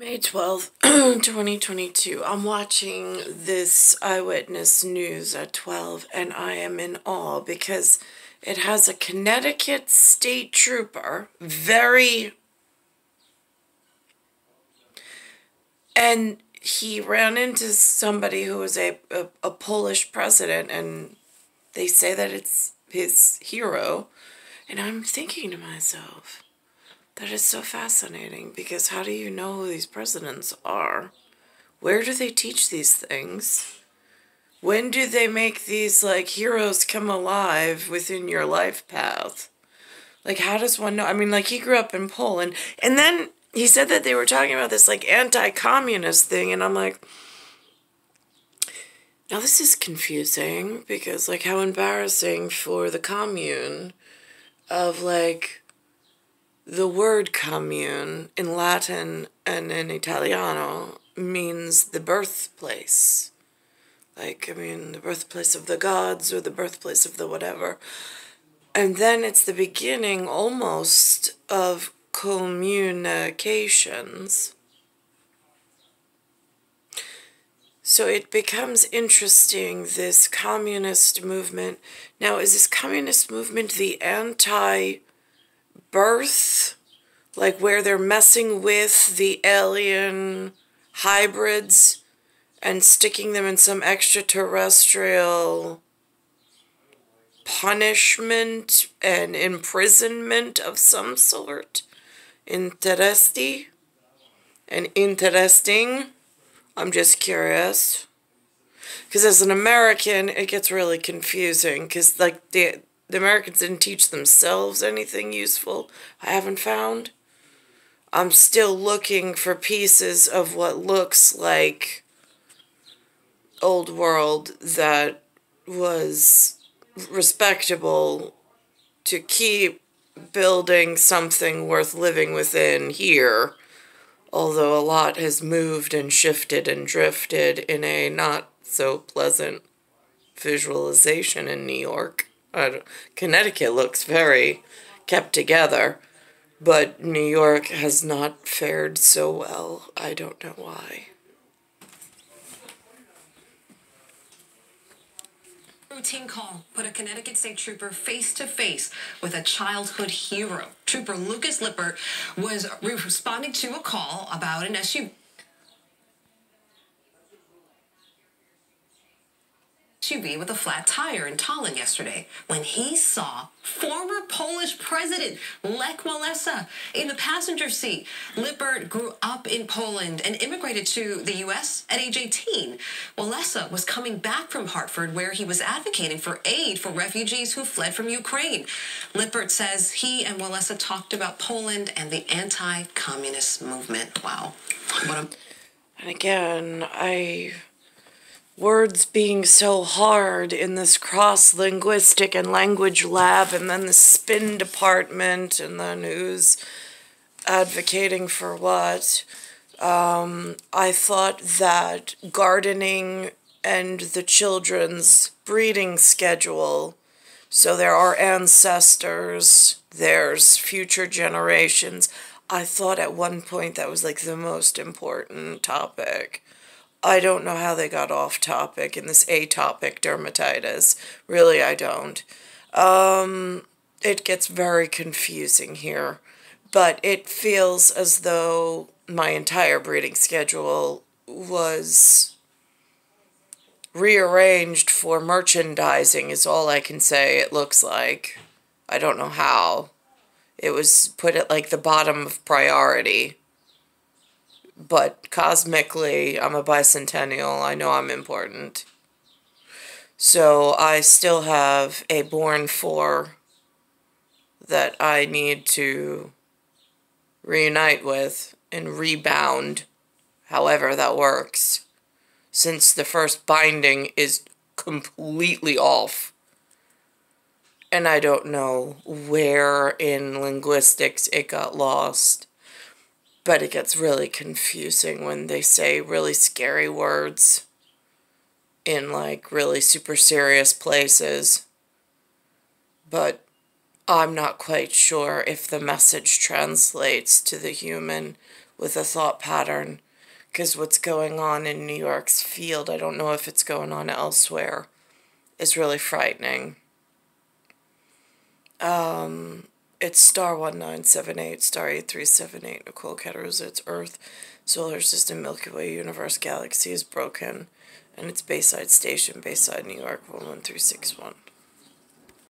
May 12th, 2022. I'm watching this eyewitness news at 12 and I am in awe because it has a Connecticut state trooper, and he ran into somebody who was a Polish president, and they say that it's his hero. And I'm thinking to myself, that is so fascinating, because how do you know who these presidents are? Where do they teach these things? When do they make these, like, heroes come alive within your life path? Like, how does one know? I mean, like, he grew up in Poland, and then he said that they were talking about this, like, anti-communist thing, and I'm like, now this is confusing, because, like, how embarrassing for the commune of, like, the word commune in Latin and in Italiano means the birthplace. Like, I mean, the birthplace of the gods or the birthplace of the whatever. And then it's the beginning almost of communications. So it becomes interesting, this communist movement. Now, is this communist movement the anti-birth? Like where they're messing with the alien hybrids and sticking them in some extraterrestrial punishment and imprisonment of some sort? Interesting. I'm just curious. Because as an American, it gets really confusing. Because, like, the Americans didn't teach themselves anything useful, I haven't found. I'm still looking for pieces of what looks like old world that was respectable to keep building something worth living within here. Although a lot has moved and shifted and drifted in a not so pleasant visualization in New York. Connecticut looks very kept together, but New York has not fared so well. I don't know why. Routine call put a Connecticut state trooper face to face with a childhood hero. Trooper Lucas Lippert was responding to a call about an SUV with a flat tire in Tallinn yesterday when he saw former Polish President Lech Walesa in the passenger seat. Lippert grew up in Poland and immigrated to the U.S. at age 18. Walesa was coming back from Hartford, where he was advocating for aid for refugees who fled from Ukraine. Lippert says he and Walesa talked about Poland and the anti-communist movement. Wow. And again, words being so hard in this cross-linguistic and language lab, and then the spin department, and then who's advocating for what. I thought that gardening and the children's breeding schedule, so there are ancestors, there's future generations. I thought at one point that was like the most important topic. I don't know how they got off topic in this atopic dermatitis. Really, I don't. It gets very confusing here. But it feels as though my entire breeding schedule was rearranged for merchandising, is all I can say, it looks like. I don't know how. It was put at, like, the bottom of priority. But cosmically, I'm a bicentennial. I know I'm important. So I still have a born for that I need to reunite with and rebound, however that works, since the first binding is completely off. And I don't know where in linguistics it got lost. But it gets really confusing when they say really scary words in, like, really super serious places. But I'm not quite sure if the message translates to the human with a thought pattern, because what's going on in New York's field, I don't know if it's going on elsewhere, is really frightening. It's star 1978, star 8378, Nicole, Cattaruzza. It's Earth, Solar System, Milky Way, Universe, Galaxy is broken, and it's Bayside Station, Bayside, New York, 11361.